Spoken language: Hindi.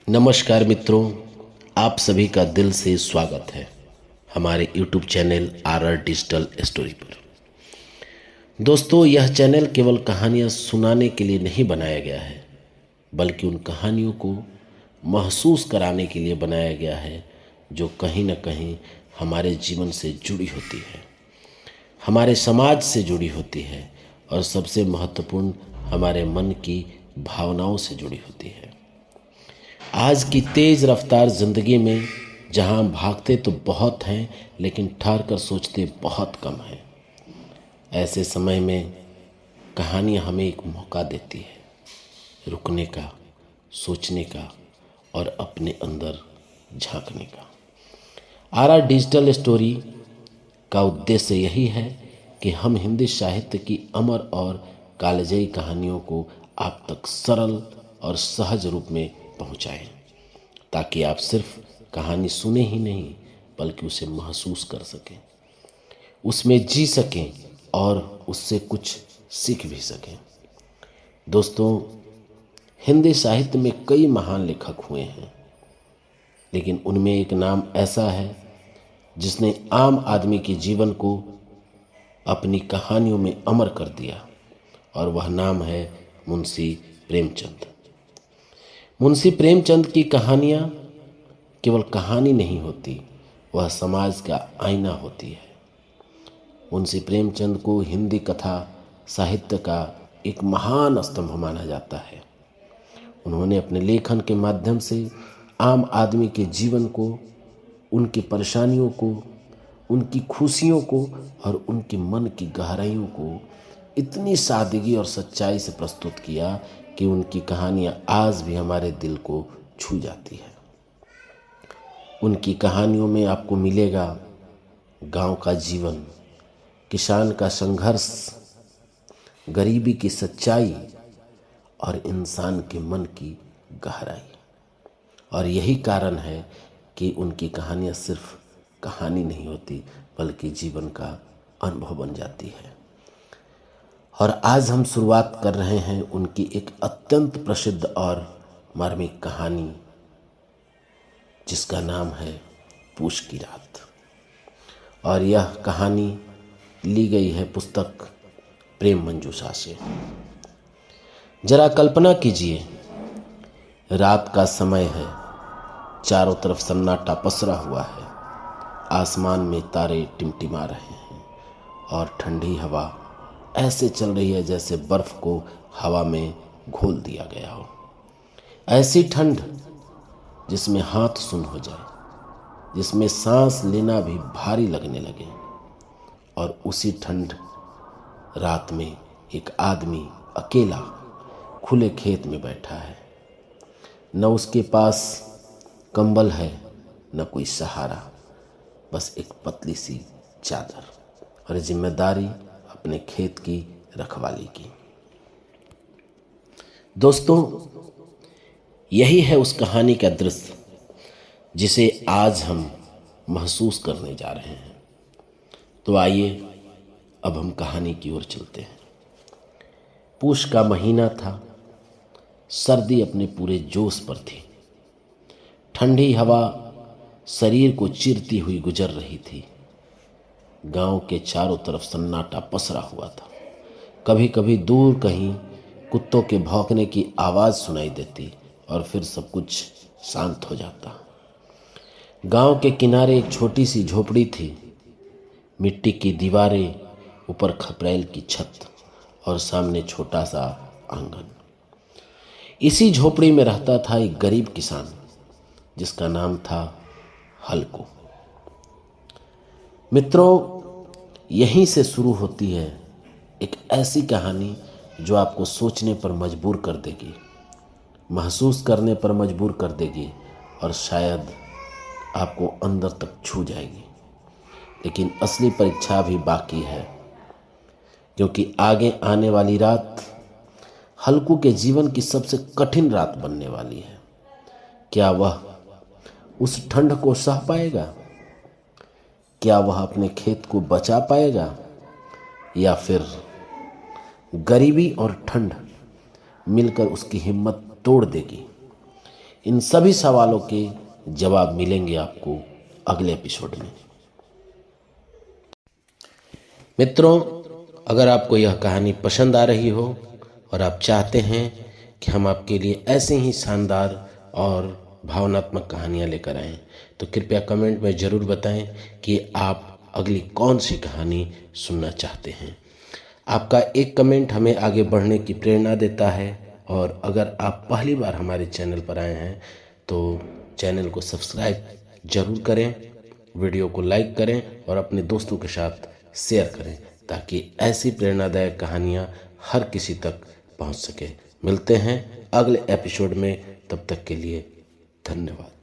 नमस्कार मित्रों, आप सभी का दिल से स्वागत है हमारे YouTube channel RR digital story पर। दोस्तों, यह चैनल केवल कहानियाँ सुनाने के लिए नहीं बनाया गया है, बल्कि उन कहानियों को महसूस कराने के लिए बनाया गया है जो कहीं न कहीं हमारे जीवन से जुड़ी होती है, हमारे समाज से जुड़ी होती है और सबसे महत्वपूर्ण हमारे मन की भावनाओं से जुड़ी होती है। आज की तेज रफ्तार जिंदगी में जहां हम भागते तो बहुत हैं, लेकिन ठहर कर सोचते बहुत कम हैं। ऐसे समय में कहानी हमें एक मौका देती है रुकने का, सोचने का और अपने अंदर झांकने का। RR डिजिटल स्टोरी का उद्देश्य यही है कि हम हिंदी साहित्य की अमर और कालजयी कहानियों को आप तक सरल और सहज रूप में पहुंचाएं, ताकि आप सिर्फ कहानी सुने ही नहीं बल्कि उसे महसूस कर सकें, उसमें जी सकें और उससे कुछ सीख भी सकें। दोस्तों, हिंदी साहित्य में कई महान लेखक हुए हैं, लेकिन उनमें एक नाम ऐसा है जिसने आम आदमी के जीवन को अपनी कहानियों में अमर कर दिया, और वह नाम है मुंशी प्रेमचंद। मुंशी प्रेमचंद की कहानियाँ केवल कहानी नहीं होती, वह समाज का आईना होती है। मुंशी प्रेमचंद को हिंदी कथा साहित्य का एक महान स्तंभ माना जाता है। उन्होंने अपने लेखन के माध्यम से आम आदमी के जीवन को, उनकी परेशानियों को, उनकी खुशियों को और उनके मन की गहराइयों को इतनी सादगी और सच्चाई से प्रस्तुत किया कि उनकी कहानियाँ आज भी हमारे दिल को छू जाती है। उनकी कहानियों में आपको मिलेगा गांव का जीवन, किसान का संघर्ष, गरीबी की सच्चाई और इंसान के मन की गहराई। और यही कारण है कि उनकी कहानियाँ सिर्फ कहानी नहीं होती बल्कि जीवन का अनुभव बन जाती है। और आज हम शुरुआत कर रहे हैं उनकी एक अत्यंत प्रसिद्ध और मार्मिक कहानी, जिसका नाम है पूस की रात। और यह कहानी ली गई है पुस्तक प्रेम मंजूषा से। जरा कल्पना कीजिए, रात का समय है, चारों तरफ सन्नाटा पसरा हुआ है, आसमान में तारे टिमटिमा रहे हैं और ठंडी हवा ऐसे चल रही है जैसे बर्फ को हवा में घोल दिया गया हो। ऐसी ठंड जिसमें हाथ सुन हो जाए, जिसमें सांस लेना भी भारी लगने लगे। और उसी ठंड रात में एक आदमी अकेला खुले खेत में बैठा है। न उसके पास कंबल है, न कोई सहारा, बस एक पतली सी चादर और जिम्मेदारी अपने खेत की रखवाली की। दोस्तों, यही है उस कहानी का दृश्य जिसे आज हम महसूस करने जा रहे हैं। तो आइए अब हम कहानी की ओर चलते हैं। पूष का महीना था, सर्दी अपने पूरे जोश पर थी। ठंडी हवा शरीर को चीरती हुई गुजर रही थी। गांव के चारों तरफ सन्नाटा पसरा हुआ था। कभी कभी दूर कहीं कुत्तों के भौंकने की आवाज़ सुनाई देती और फिर सब कुछ शांत हो जाता। गांव के किनारे एक छोटी सी झोपड़ी थी, मिट्टी की दीवारें, ऊपर खपरेल की छत और सामने छोटा सा आंगन। इसी झोपड़ी में रहता था एक गरीब किसान जिसका नाम था हल्कू। मित्रों, यहीं से शुरू होती है एक ऐसी कहानी जो आपको सोचने पर मजबूर कर देगी, महसूस करने पर मजबूर कर देगी और शायद आपको अंदर तक छू जाएगी। लेकिन असली परीक्षा भी बाकी है, क्योंकि आगे आने वाली रात हल्कू के जीवन की सबसे कठिन रात बनने वाली है। क्या वह उस ठंड को सह पाएगा? क्या वह अपने खेत को बचा पाएगा? या फिर गरीबी और ठंड मिलकर उसकी हिम्मत तोड़ देगी? इन सभी सवालों के जवाब मिलेंगे आपको अगले एपिसोड में। मित्रों, अगर आपको यह कहानी पसंद आ रही हो और आप चाहते हैं कि हम आपके लिए ऐसे ही शानदार और भावनात्मक कहानियाँ लेकर आएँ, तो कृपया कमेंट में ज़रूर बताएं कि आप अगली कौन सी कहानी सुनना चाहते हैं। आपका एक कमेंट हमें आगे बढ़ने की प्रेरणा देता है, और अगर आप पहली बार हमारे चैनल पर आए हैं तो चैनल को सब्सक्राइब जरूर करें, वीडियो को लाइक करें और अपने दोस्तों के साथ शेयर करें, ताकि ऐसी प्रेरणादायक कहानियाँ हर किसी तक पहुंच सके। मिलते हैं अगले एपिसोड में, तब तक के लिए धन्यवाद।